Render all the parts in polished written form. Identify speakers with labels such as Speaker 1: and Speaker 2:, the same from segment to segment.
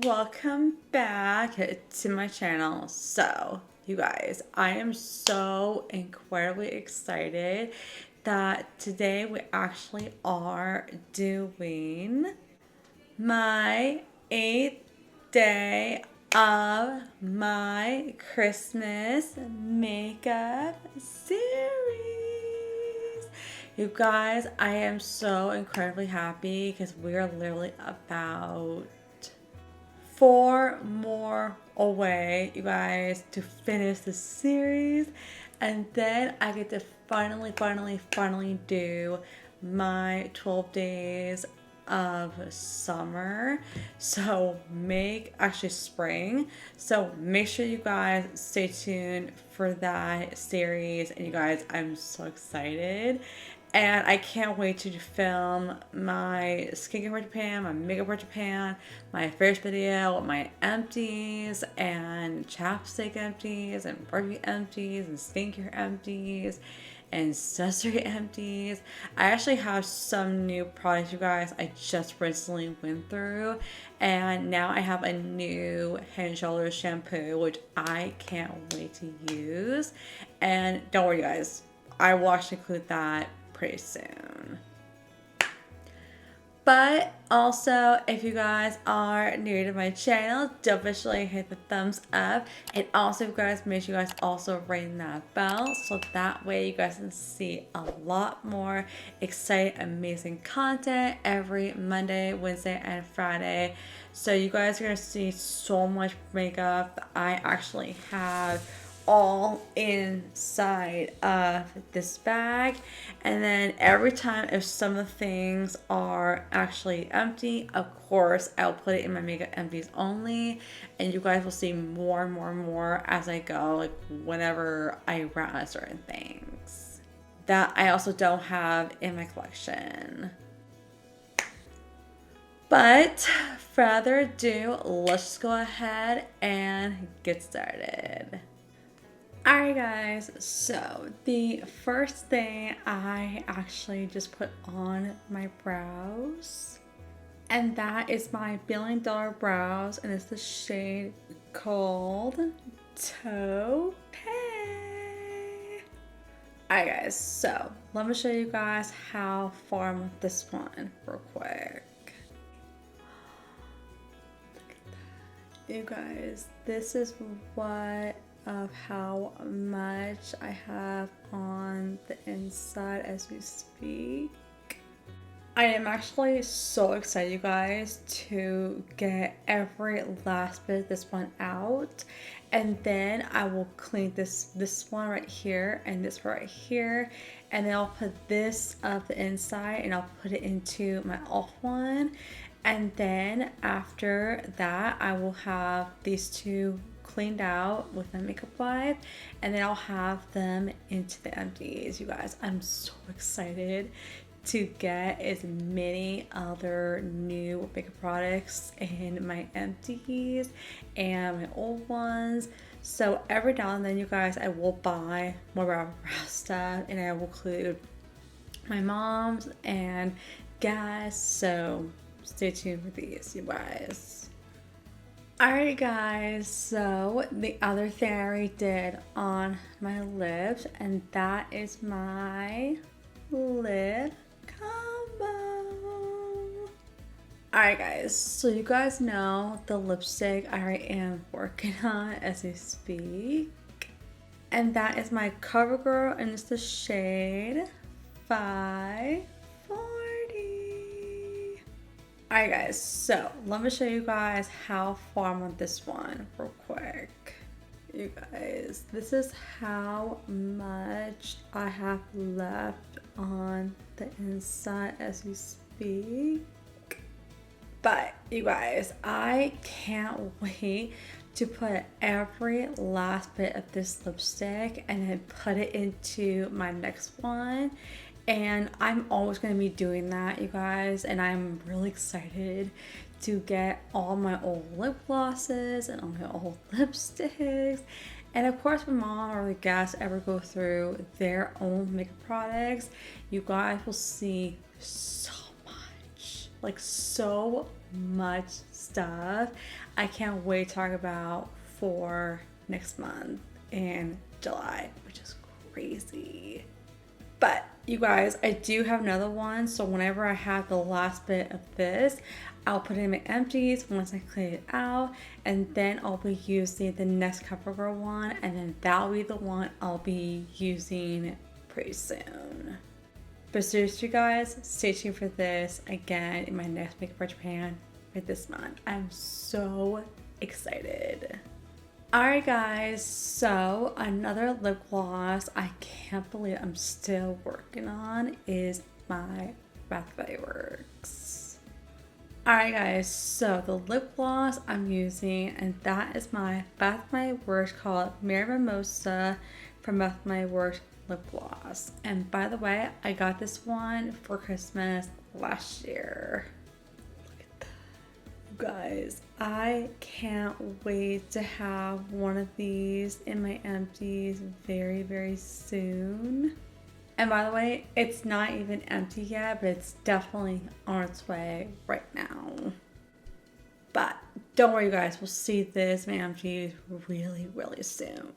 Speaker 1: welcome back to my channel. So, you guys, I am so incredibly excited that today we actually are doing my 8th day of my Christmas makeup series. You guys, I am so incredibly happy because we are literally about 4 more away, you guys, to finish the series. And then I get to finally do my 12 days of summer. So actually spring. So make sure you guys stay tuned for that series. And you guys, I'm so excited. And I can't wait to film my skincare for Japan, my makeup for Japan, my first video, my empties and chapstick empties and perfume empties and skincare empties and accessory empties. I actually have some new products, you guys, I just recently went through. And now I have a new Head and Shoulders shampoo, which I can't wait to use. And don't worry, guys, I will actually include that pretty soon. But also, if you guys are new to my channel, don't officially hit the thumbs up. And also, you guys, make sure you guys also ring that bell so that way you guys can see a lot more exciting, amazing content every Monday, Wednesday, and Friday. So you guys are gonna see so much makeup that I actually have all inside of this bag. And then every time if some of the things are actually empty, of course I'll put it in my makeup empties only, and you guys will see more and more as I go, like whenever I run out of certain things that I also don't have in my collection. But further ado, let's just go ahead and get started. Alright guys, so the first thing I actually just put on my brows, and that is my $1 Billion Brows, and it's the shade called Taupe. Alright guys, so let me show you guys how far I'm with this one real quick. Look at that. You guys, this is what of how much I have on the inside as we speak. I am actually so excited, you guys, to get every last bit of this one out, and then I will clean this one right here and this right here, and then I'll put this of the inside and I'll put it into my off one, and then after that I will have these two cleaned out with my makeup wipe, and then I'll have them into the empties. You guys, I'm so excited to get as many other new makeup products in my empties and my old ones. So every now and then, you guys, I will buy more brow stuff, and I will include my mom's and gas. So stay tuned for these, you guys. Alright guys, so the other thing I already did on my lips, and that is my lip combo. Alright guys, so you guys know the lipstick I already am working on as we speak. And that is my CoverGirl, and it's the shade 540. Alright guys, so let me show you guys how far I'm on this one real quick. You guys, this is how much I have left on the inside as we speak. But you guys, I can't wait to put every last bit of this lipstick and then put it into my next one. And I'm always going to be doing that, you guys, and I'm really excited to get all my old lip glosses and all my old lipsticks. And of course, my mom or the guests ever go through their own makeup products, you guys will see so much like so much stuff I can't wait to talk about for next month in July, which is crazy. But you guys, I do have another one. So whenever I have the last bit of this, I'll put it in my empties once I clean it out. And then I'll be using the next CoverGirl one. And then that'll be the one I'll be using pretty soon. But seriously guys, stay tuned for this again in my next Makeup for Japan for this month. I'm so excited. Alright guys, so another lip gloss I can't believe I'm still working on is my Bath & Body Works. Alright guys, so the lip gloss I'm using, and that is my Bath & Body Works called Mary Mimosa from Bath & Body Works lip gloss. And by the way, I got this one for Christmas last year. Guys, I can't wait to have one of these in my empties very, very soon. And by the way, it's not even empty yet, but it's definitely on its way right now. But don't worry, you guys, we'll see this in my empties really, really soon.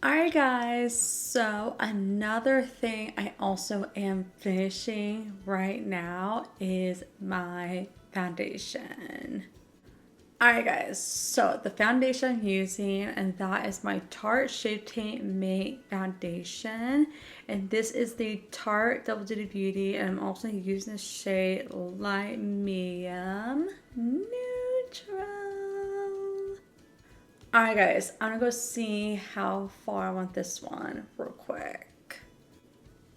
Speaker 1: Alright guys, so another thing I also am finishing right now is my foundation. Alright guys, so the foundation I'm using, and that is my Tarte Shape Tape Matte Foundation, and this is the Tarte Double Duty Beauty, and I'm also using the shade Light Medium Neutral. Alright guys, I'm gonna go see how far I want this one real quick.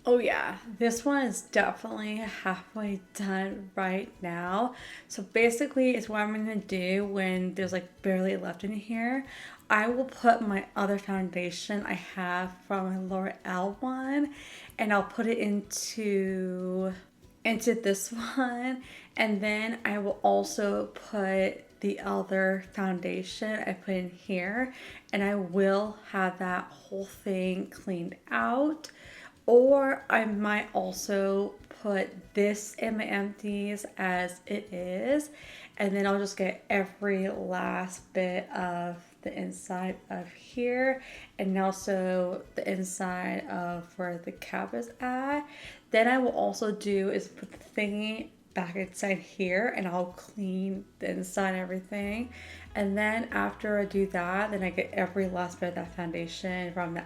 Speaker 1: Oh yeah, this one is definitely halfway done right now. So basically it's what I'm gonna do when there's like barely left in here. I will put my other foundation I have from my L'Oreal one, and I'll put it into this one, and then I will also put the other foundation I put in here, and I will have that whole thing cleaned out. Or I might also put this in my empties as it is, and then I'll just get every last bit of the inside of here, and also the inside of where the cap is at. Then I will also do is put the thingy back inside here, and I'll clean the inside and everything. And then after I do that, then I get every last bit of that foundation from the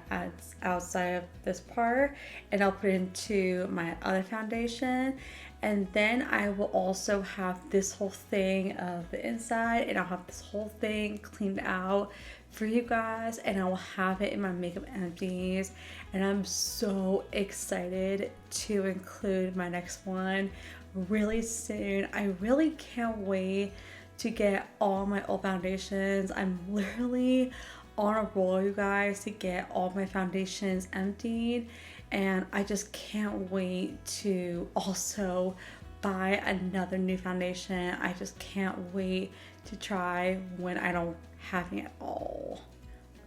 Speaker 1: outside of this part, and I'll put it into my other foundation. And then I will also have this whole thing of the inside, and I'll have this whole thing cleaned out for you guys, and I will have it in my makeup empties. And I'm so excited to include my next one really soon. I really can't wait to get all my old foundations. I'm literally on a roll, you guys, to get all my foundations emptied, and I just can't wait to also buy another new foundation. I just can't wait to try when I don't have it at all.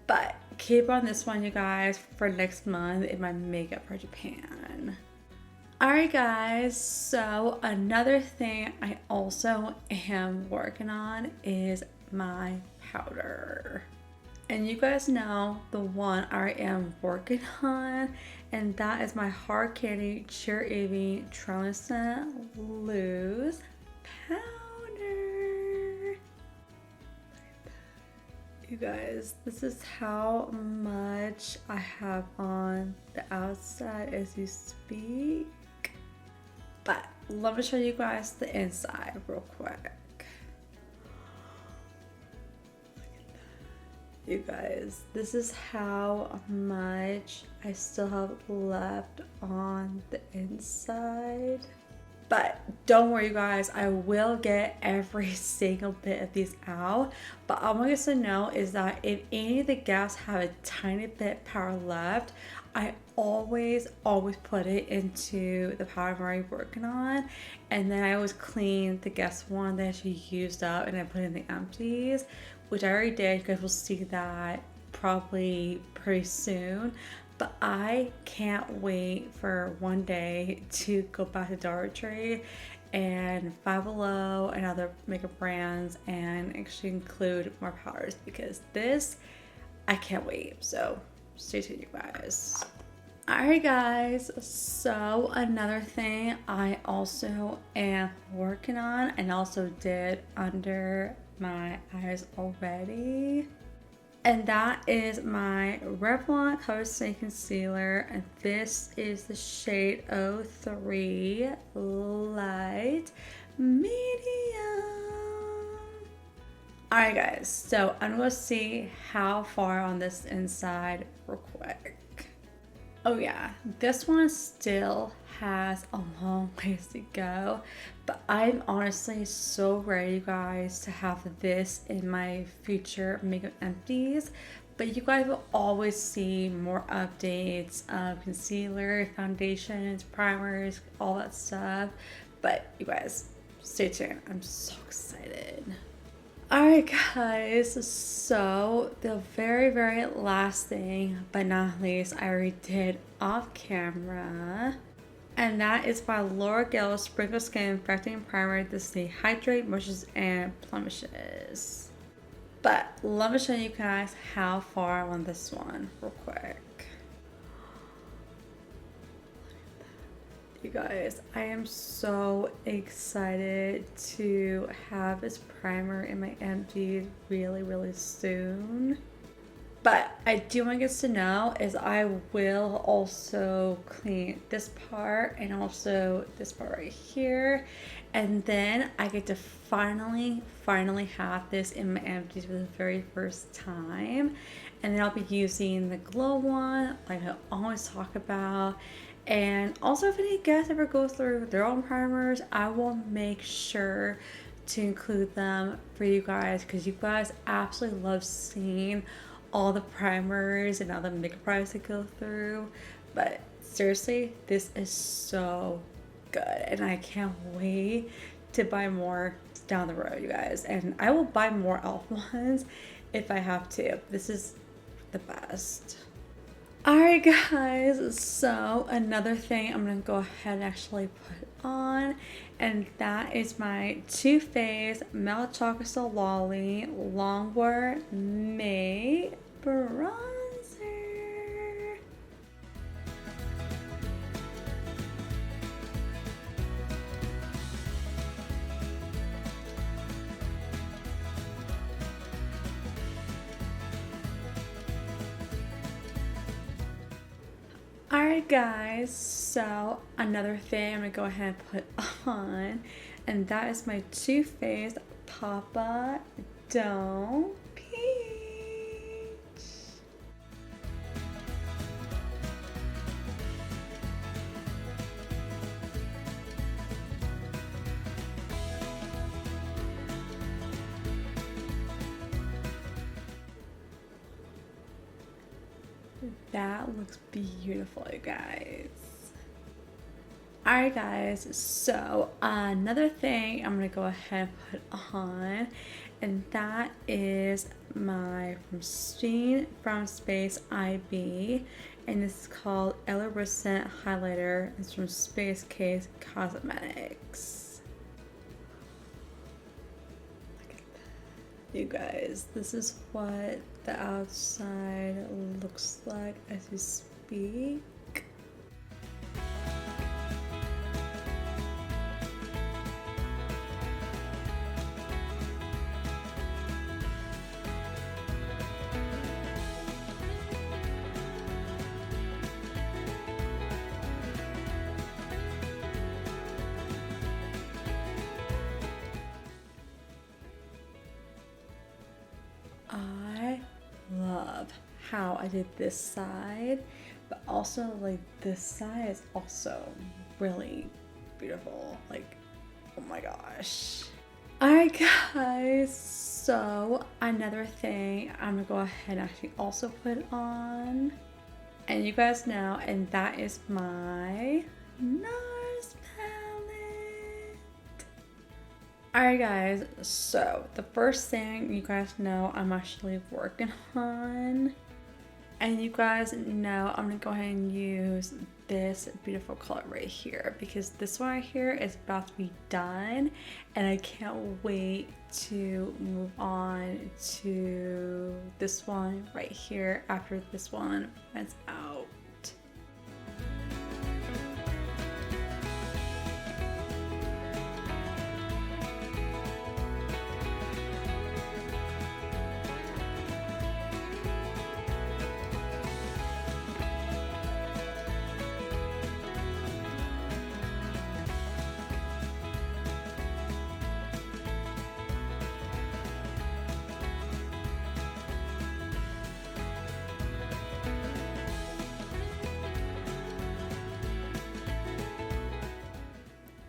Speaker 1: But keep on this one, you guys, for next month in my Makeup for Japan. Alright guys, so another thing I also am working on is my powder. And you guys know the one I am working on, and that is my Hard Candy Cheer Evening Translucent Loose Powder. You guys, this is how much I have on the outside as you speak. But let me show you guys the inside real quick. You guys, this is how much I still have left on the inside. But don't worry, you guys, I will get every single bit of these out. But all I want you to know is that if any of the gaps have a tiny bit powder left, I always put it into the powder I'm already working on, and then I always clean the guest one that she used up, and I put in the empties, which I already did. You guys will see that probably pretty soon. But I can't wait for one day to go back to Dollar Tree and Five Below and other makeup brands, and actually include more powders because this, I can't wait. So stay tuned, you guys. Alright guys, so another thing I also am working on and also did under my eyes already, and that is my Revlon Cover Stay Concealer, and this is the shade 03 Light Medium. Alright guys, so I'm gonna see how far on this inside real quick. Oh yeah, this one still has a long ways to go, but I'm honestly so ready, you guys, to have this in my future makeup empties. But you guys will always see more updates of concealer, foundations, primers, all that stuff. But you guys, stay tuned. I'm so excited. Alright guys, so the very last thing, but not least, I already did off camera. And that is by L'Oreal Sprinkle Skin Perfecting Primer. This is the Hydrate, Moistures, and Blemishes. But let me show you guys how far on this one real quick. You guys, I am so excited to have this primer in my empties really soon. But I do want you guys to know is I will also clean this part and also this part right here. And then I get to finally have this in my empties for the very first time. And then I'll be using the glow one like I always talk about. And also, if any guests ever go through their own primers, I will make sure to include them for you guys because you guys absolutely love seeing all the primers and all the makeup products that go through. But seriously, this is so good and I can't wait to buy more down the road, you guys. And I will buy more e.l.f. ones if I have to. This is the best. Alright guys, so another thing I'm going to go ahead and actually put on, and that is my Too Faced Melted Chocolate Solali Longwear Matte Bronzer. Alright guys, so another thing I'm going to go ahead and put on, and that is my Too Faced Papa Don't Peach. That looks beautiful, you guys. Alright guys, so another thing I'm going to go ahead and put on, and that is my From Space IB, and this is called Iridescent Highlighter. It's from Space Case Cosmetics. Look at that. You guys, this is what the outside looks like as you speak. I love how I did this side, but also like this side is also really beautiful. Like, oh my gosh. Alright guys, so another thing I'm gonna go ahead and actually also put on, and you guys know, and that is my NARS palette. Alright guys, so the first thing you guys know I'm actually working on, And you guys know I'm gonna go ahead and use this beautiful color right here because this one right here is about to be done and I can't wait to move on to this one right here after this one runs out.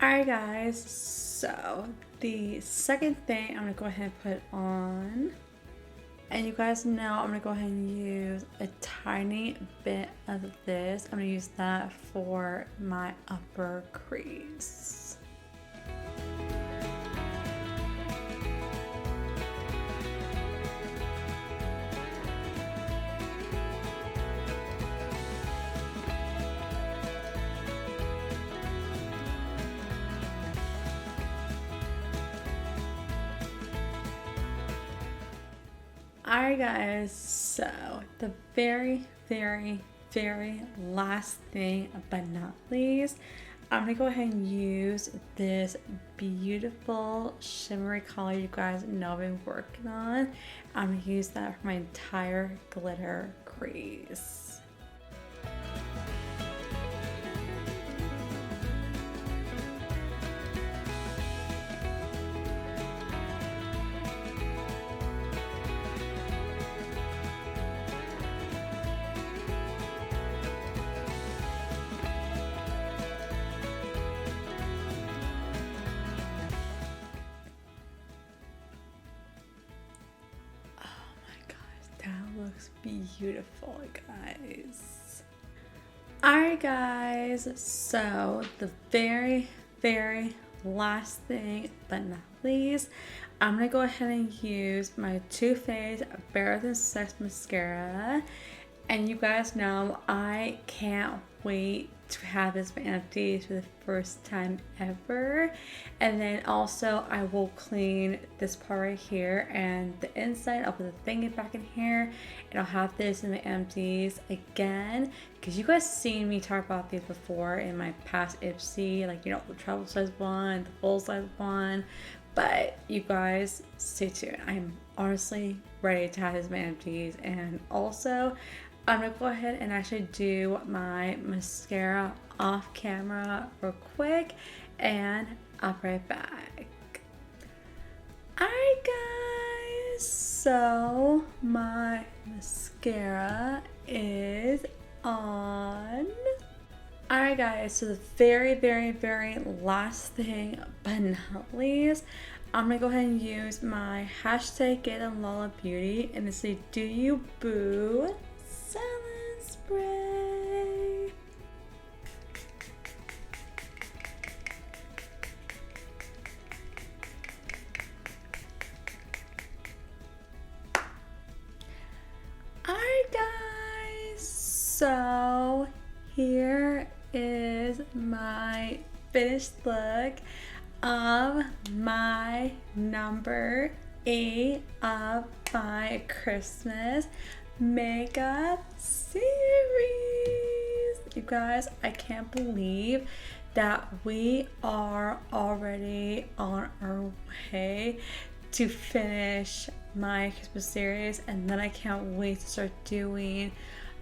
Speaker 1: Alright guys, so the second thing I'm gonna go ahead and put on, and you guys know I'm gonna go ahead and use a tiny bit of this. I'm gonna use that for my upper crease. Alright guys, so the very last thing but not least, I'm gonna go ahead and use this beautiful shimmery color you guys know I've been working on. I'm gonna use that for my entire glitter crease. Looks beautiful, guys. Alright guys, so the very last thing but not least, I'm gonna go ahead and use my Too Faced Better Than Sex mascara. And you guys know I can't wait to have this empty for the first time ever. And then also I will clean this part right here and the inside. I'll put the thingy back in here and I'll have this in the empties again, because you guys seen me talk about these before in my past Ipsy, like, you know, the travel size one, the full size one. But you guys stay tuned. I'm honestly ready to have this in my empties. And also I'm gonna go ahead and actually do my mascara off camera real quick and I'll be right back. Alright guys, so my mascara is on. Alright guys, so the very last thing but not least, I'm gonna go ahead and use my hashtag Get On Lala Beauty and it's a Do You Boo Salon Spray. Alright guys, so here is my finished look of my number 8 of my Christmas makeup series. You guys, I can't believe that we are already on our way to finish my Christmas series, and then I can't wait to start doing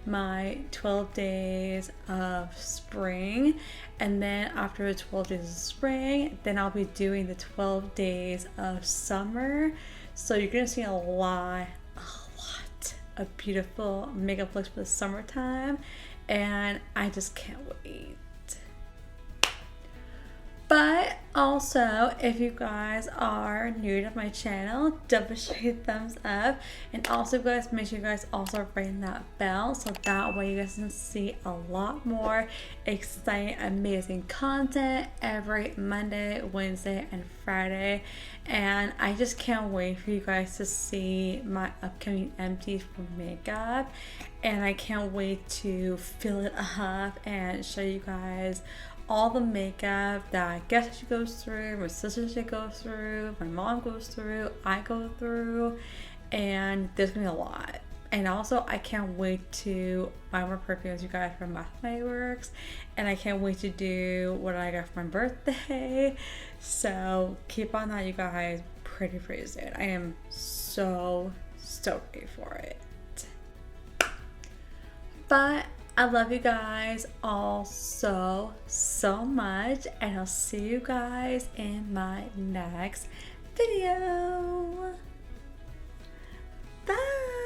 Speaker 1: my 12 days of spring. And then after the 12 days of spring, then I'll be doing the 12 days of summer. So you're gonna see a lot of beautiful makeup looks for the summertime, and I just can't wait. But also, if you guys are new to my channel, double share thumbs up, and also guys, make sure you guys also ring that bell so that way you guys can see a lot more exciting, amazing content every Monday, Wednesday, and Friday. And I just can't wait for you guys to see my upcoming empties for makeup. and I can't wait to fill it up and show you guys all the makeup that Geshe goes through, my sister goes through, my mom goes through, I go through, and there's gonna be a lot. And also, I can't wait to buy more perfumes, you guys, from My Works. And I can't wait to do what I got for my birthday. So keep on that, you guys, pretty soon. I am so ready for it. But I love you guys all so much. And I'll see you guys in my next video. Bye.